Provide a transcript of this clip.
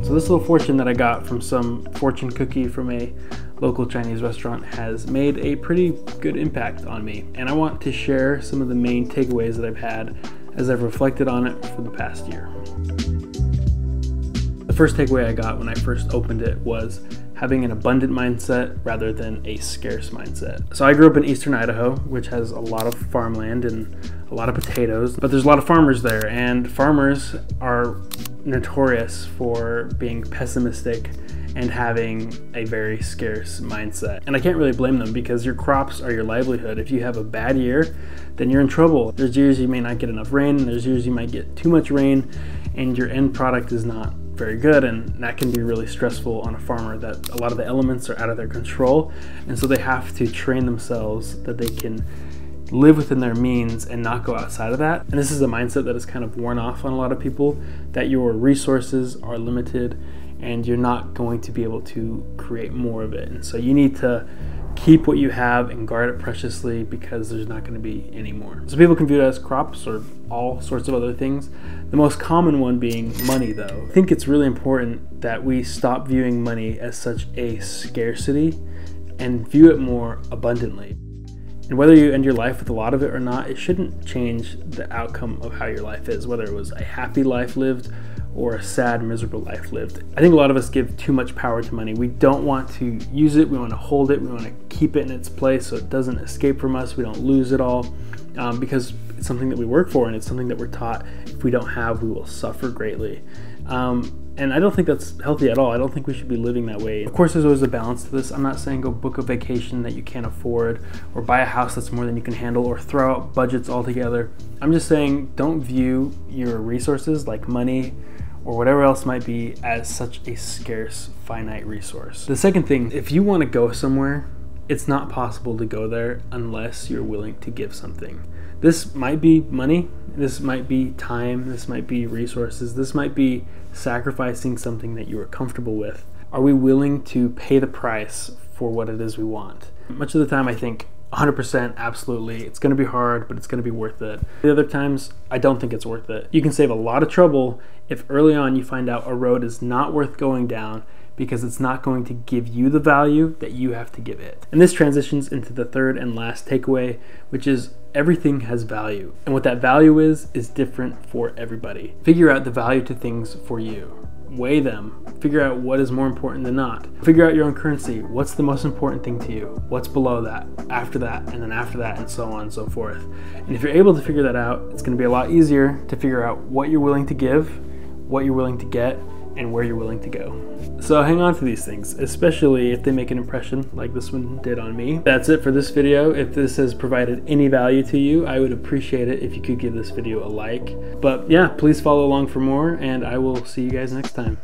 So this little fortune that I got from some fortune cookie from a local Chinese restaurant has made a pretty good impact on me. And I want to share some of the main takeaways that I've had as I've reflected on it for the past year. The first takeaway I got when I first opened it was having an abundant mindset rather than a scarce mindset. So I grew up in eastern Idaho, which has a lot of farmland and a lot of potatoes, but there's a lot of farmers there, and farmers are notorious for being pessimistic and having a very scarce mindset. And I can't really blame them, because your crops are your livelihood. If you have a bad year, then you're in trouble. There's years you may not get enough rain, and there's years you might get too much rain, and your end product is not very good, and that can be really stressful on a farmer, that a lot of the elements are out of their control, and so they have to train themselves that they can live within their means and not go outside of that. And this is a mindset that is kind of worn off on a lot of people, that your resources are limited and you're not going to be able to create more of it. And so you need to keep what you have and guard it preciously, because there's not going to be any more. So people can view it as crops or all sorts of other things. The most common one being money, though. I think it's really important that we stop viewing money as such a scarcity and view it more abundantly. And whether you end your life with a lot of it or not, it shouldn't change the outcome of how your life is, whether it was a happy life lived or a sad, miserable life lived. I think a lot of us give too much power to money. We don't want to use it, we want to hold it, we want to keep it in its place so it doesn't escape from us, we don't lose it all, because it's something that we work for, and it's something that we're taught if we don't have, we will suffer greatly. And I don't think that's healthy at all. I don't think we should be living that way. Of course, there's always a balance to this. I'm not saying go book a vacation that you can't afford, or buy a house that's more than you can handle, or throw out budgets altogether. I'm just saying, don't view your resources like money or whatever else might be as such a scarce, finite resource. The second thing, if you want to go somewhere, it's not possible to go there unless you're willing to give something. This might be money, this might be time, this might be resources, this might be sacrificing something that you are comfortable with. Are we willing to pay the price for what it is we want? Much of the time I think 100% absolutely, it's going to be hard, but it's going to be worth it. The other times, I don't think it's worth it. You can save a lot of trouble if early on you find out a road is not worth going down, because it's not going to give you the value that you have to give it. And this transitions into the third and last takeaway, which is everything has value. And what that value is different for everybody. Figure out the value to things for you. Weigh them, figure out what is more important than not. Figure out your own currency. What's the most important thing to you? What's below that, after that, and then after that, and so on and so forth. And if you're able to figure that out, it's going to be a lot easier to figure out what you're willing to give, what you're willing to get, and where you're willing to go. So hang on to these things, especially if they make an impression like this one did on me. That's it for this video. If this has provided any value to you, I would appreciate it if you could give this video a like. But yeah, please follow along for more, and I will see you guys next time.